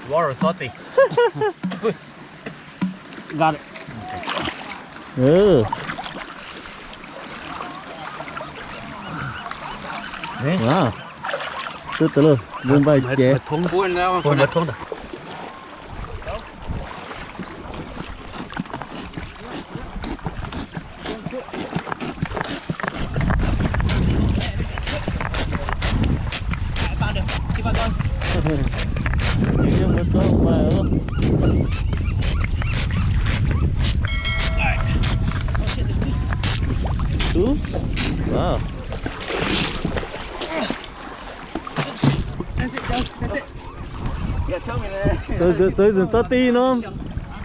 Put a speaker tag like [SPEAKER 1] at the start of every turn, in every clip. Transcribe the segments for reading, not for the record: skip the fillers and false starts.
[SPEAKER 1] Water salty.
[SPEAKER 2] Got it.
[SPEAKER 3] Wow. Từ từ vươn bay chế.
[SPEAKER 1] Thúng buôn ra mà. Buôn thúng.
[SPEAKER 3] Những cái tốt mà wow. Tôi dừng tao ti nó.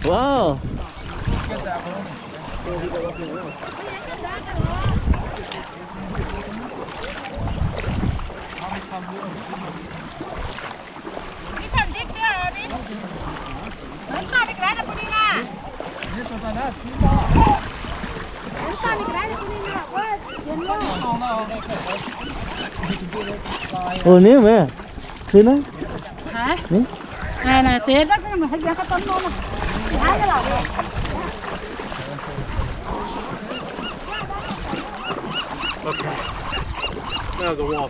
[SPEAKER 3] Wow. Ồ nếu mẹ thế này
[SPEAKER 4] hả này này thế đó mà thấy ra cái tấm nó mà hái cái lòng
[SPEAKER 1] Okay. There's a wall.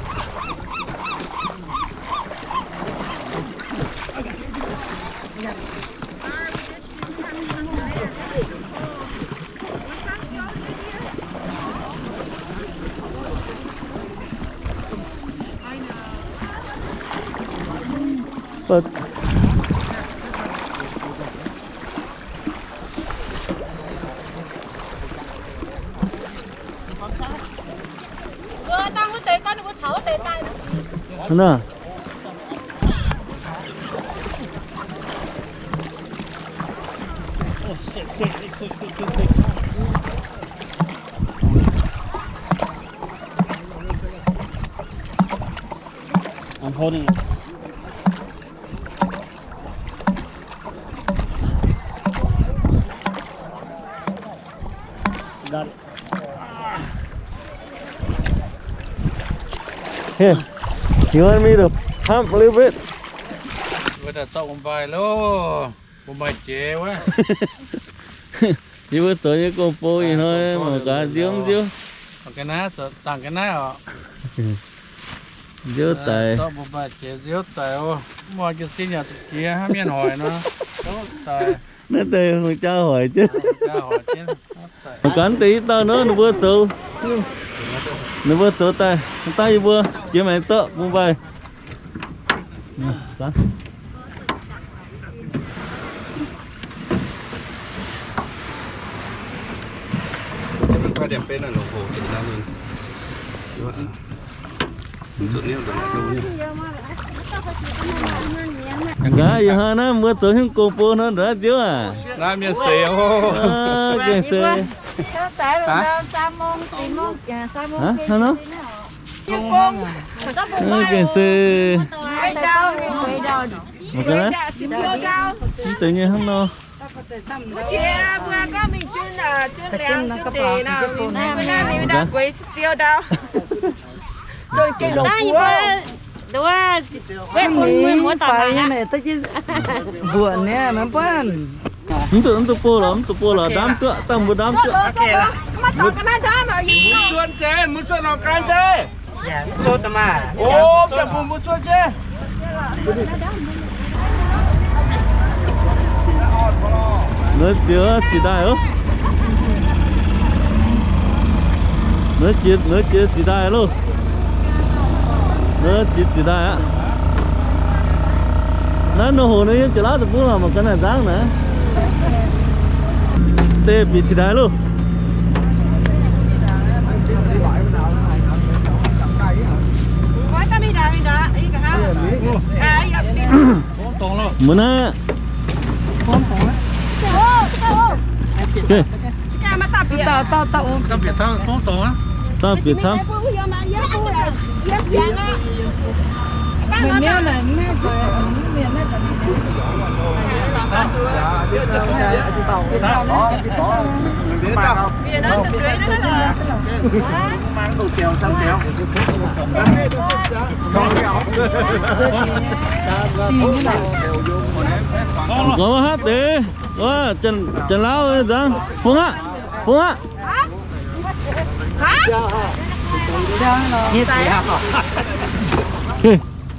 [SPEAKER 3] But
[SPEAKER 4] tao có tệ con có thấu tệ tay
[SPEAKER 3] nè.
[SPEAKER 2] I'm holding it. Got it.
[SPEAKER 3] Here, you want me to pump a little bit?
[SPEAKER 1] Bây giờ tao cũng bài lô. Cũng bài chế quá.
[SPEAKER 3] Chỉ với tôi với cô phố gì thôi mà cả diếng diếng.
[SPEAKER 1] Cái ná, tặng cái ná ạ.
[SPEAKER 3] Diếu tài.
[SPEAKER 1] Tao cũng bài chế diếu tài ô. Mọi cái xin nhà kia hả miền hỏi nó. Tài.
[SPEAKER 3] Nó tài không cho hỏi chứ.
[SPEAKER 1] Cho hỏi chứ.
[SPEAKER 3] Mà cắn tí tao nữa nó vừa số. Nó vừa số tay. Tay vừa. Chỉ mày tớ buông bay. Nè, cắn.
[SPEAKER 1] Cái đẹp bên là lỗ hồ tỉnh ra mình. Chỗ này là đâu nhỉ?
[SPEAKER 3] Gái giờ nó mưa tối những cô phố nó đã chứ à.
[SPEAKER 1] Nam nhân xèo.
[SPEAKER 3] Cái xe.
[SPEAKER 4] hả sa môn sa môn
[SPEAKER 3] Hả? Hả nó? Cái xe. Một cái đó. Tự nhiên không nó.
[SPEAKER 5] Chia vừa có mình chân là chân lẹng chân tề nào mình nay đã quấy chiêu đâu rồi cái lục của
[SPEAKER 4] đúng quét muốn muốn tao
[SPEAKER 5] như này tôi chứ buồn nè mấy bạn
[SPEAKER 3] Ông tụi là đám tựa tầm một đám tựa.
[SPEAKER 1] Muốn chuột nào can chế. Chuột mà. Ô, cái bùn muốn chuột chế.
[SPEAKER 3] Nó chưa chỉ đại không? Nó chưa chỉ đại luôn. Nó chỉ đại á. Nó hồ nó chỉ lá thì cũng là một cái này dáng nữa. Tê bị chỉ đại luôn. Muốn á. Okay.
[SPEAKER 1] Tao biết thao không tổ á.
[SPEAKER 3] Tao biết thao.
[SPEAKER 5] mình nêu là nêu miền này
[SPEAKER 1] mang đồ chèo sang chèo. Không kéo.
[SPEAKER 3] có hát để có chân lao dáng Phương á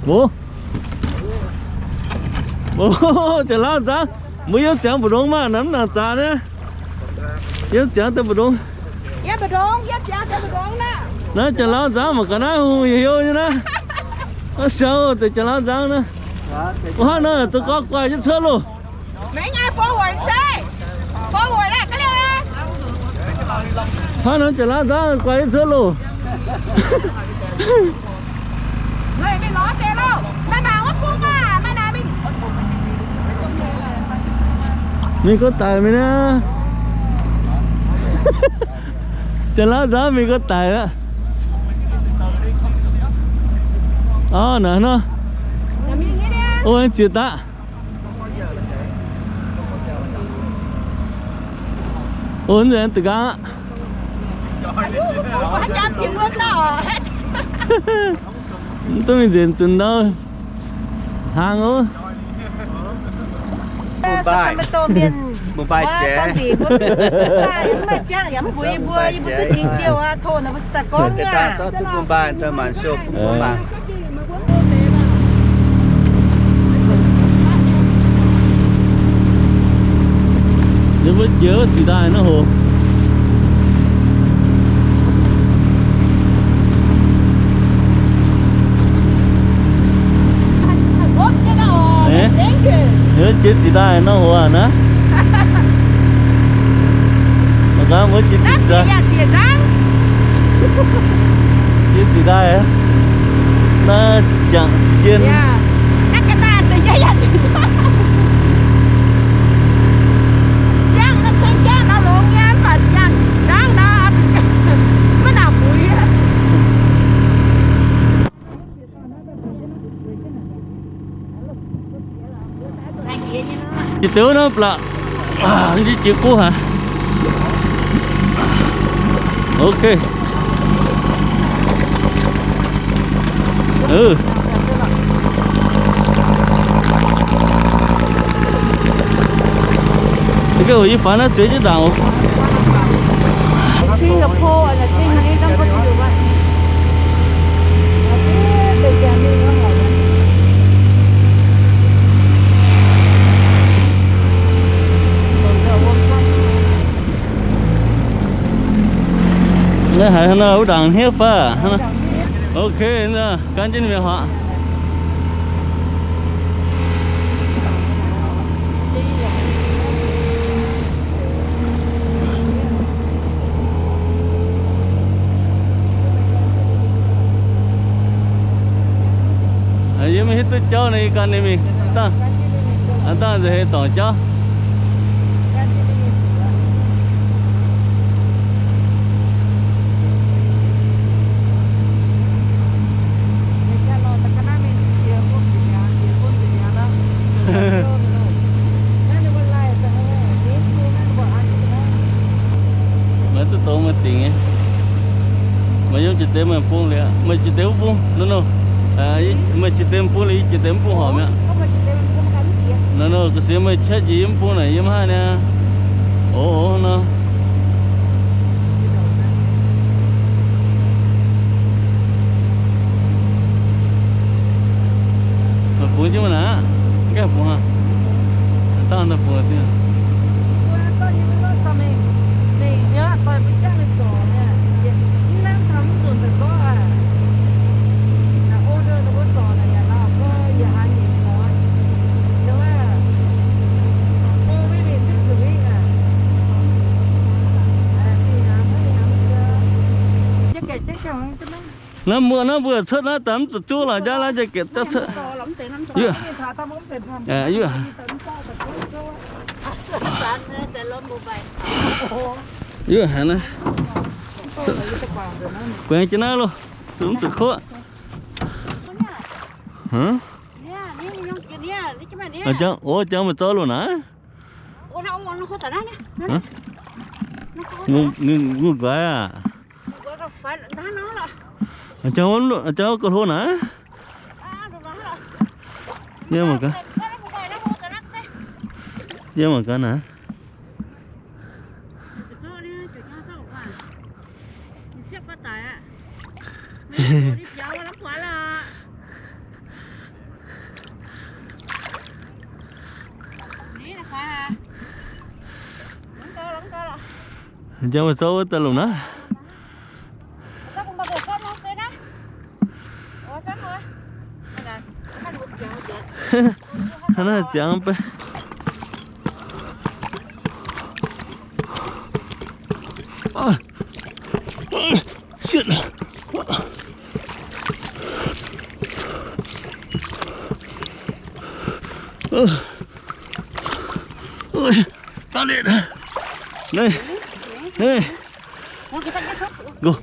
[SPEAKER 3] bố chân lao dáng mới yếu chẳng bổ đông mà nắm là ta đấy yếu chẳng ta bổ đông nó chân lao dáng mà cái nó hiểu như đó nó sao thì chân lao dáng nữa quá nữa tôi có quay chút车luôn
[SPEAKER 5] mấy ngày forward chơi forward là cái này
[SPEAKER 3] quá nữa chân lao dáng quay chút luôn
[SPEAKER 5] người mình nói thế đâu mai nào có phúc à mai nào
[SPEAKER 3] mình có tài mình á chân lao dáng mình có tài á nè nó ôi chị ta ôi anh tự gắng tôi mình diễn chân đâu hàng ố
[SPEAKER 6] một bài trẻ ta cho tôi một bài tôi màn shop một bài
[SPEAKER 3] nếu với chiếu thì đài nó hồ nhớ chết thì đài nó hồ à nó mà có mới chết thì đài chết thì đài á nó chẳng chiên chị tiểu nó là đi chịu cô hả ok cái hồi phá nó chế chứ đâu
[SPEAKER 4] Singapore là trên này đang có nhiều vậy.
[SPEAKER 3] nó hay nó ở đằng hiếp à ok nè can trên miệng họ giờ mình hết tôi cho này can này mình ta anh ta giờ hết tỏ cho mà tôi tổ mà tiền ấy mà giống chỉ tên mà buông liền mà chỉ tên buông nó mà chỉ tên buông lấy chỉ tên buông hòm á nó cái gì mà chết gì em buông này em hai nè ồ nó mà buông chứ mà nè cái buông à tao nó buông tiền nó vừa sớt nó tắm chú là ra là chạy kẹt chắc sợ hả nó quen cho nó luôn xuống từ khó hả cho mà cho luôn hả ngu gái à cháu có thôn hả nhưng mà cái Dễ mà cái nè. Dễ mà số ta luôn đó. Nó chẳng phải. Shit. Ôi, tao lên đây. Đây. Go.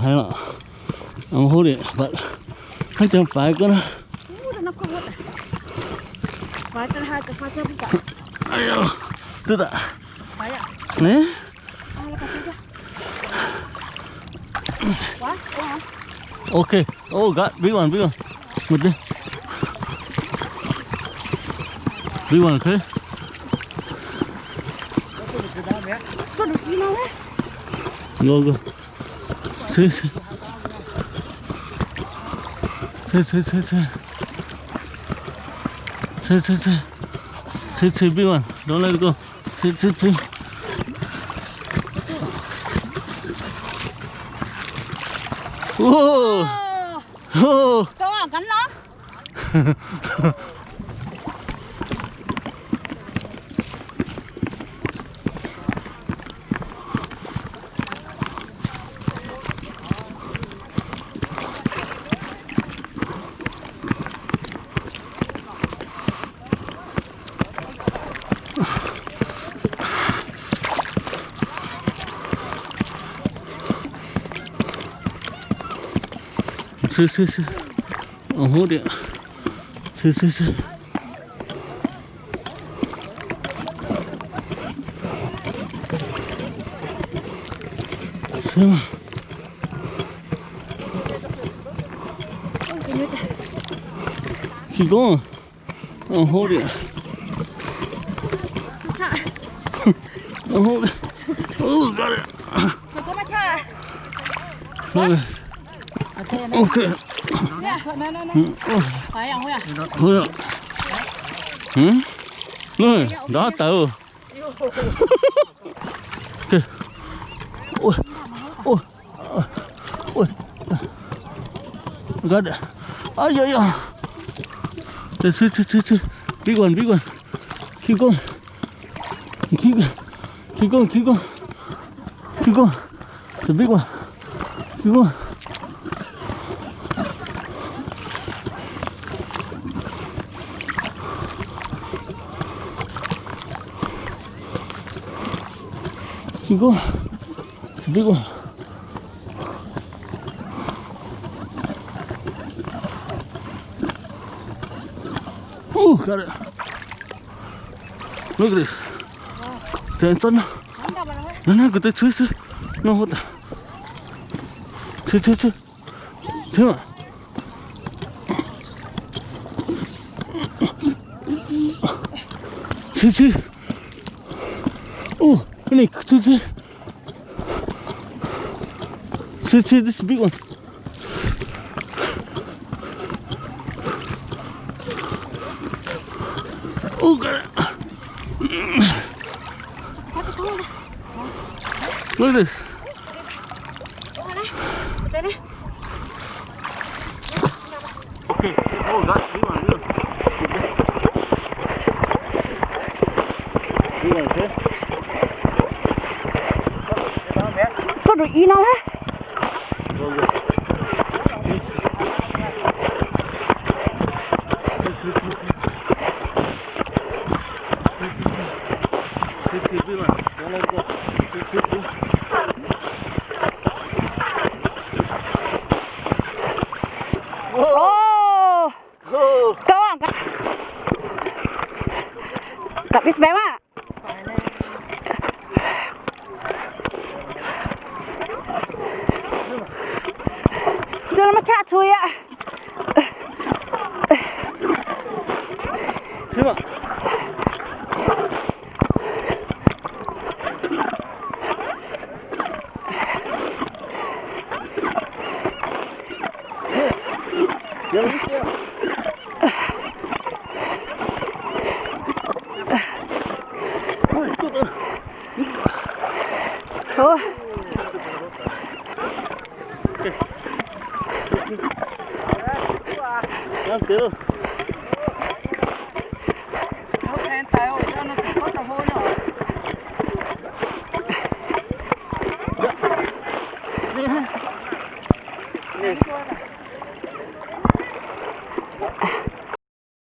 [SPEAKER 3] Hay là ông hút đi vậy hai trăm phải có nó
[SPEAKER 4] phải cái hai cái phải cho bị cả
[SPEAKER 3] ai ơi tức là
[SPEAKER 4] phải à
[SPEAKER 3] nè
[SPEAKER 4] ai là cái gì quá
[SPEAKER 3] ok oh got big one một đi big one okay
[SPEAKER 4] có được gì đâu
[SPEAKER 3] go see big one don't let it go see oh
[SPEAKER 4] có cắn nó
[SPEAKER 3] see oh hold it see keep going oh hold it oh hold it oh got it okay okay
[SPEAKER 4] phải không ạ
[SPEAKER 3] thôi rồi đó tự ôi got it ai ơi see big one keep going it's a big one keep going keep going it's a big one oh got it look at this tension no good see no hold see thế mà see oh cái này see this big one oh got it look at this okay oh got big one okay
[SPEAKER 4] có được gì đâu hết chui ạ.
[SPEAKER 3] Thế mà.
[SPEAKER 4] Thôi.
[SPEAKER 3] Nó tiêu.
[SPEAKER 5] Nó khen tay ơi, nó chỉ có tàu hôn rồi.
[SPEAKER 3] Nè.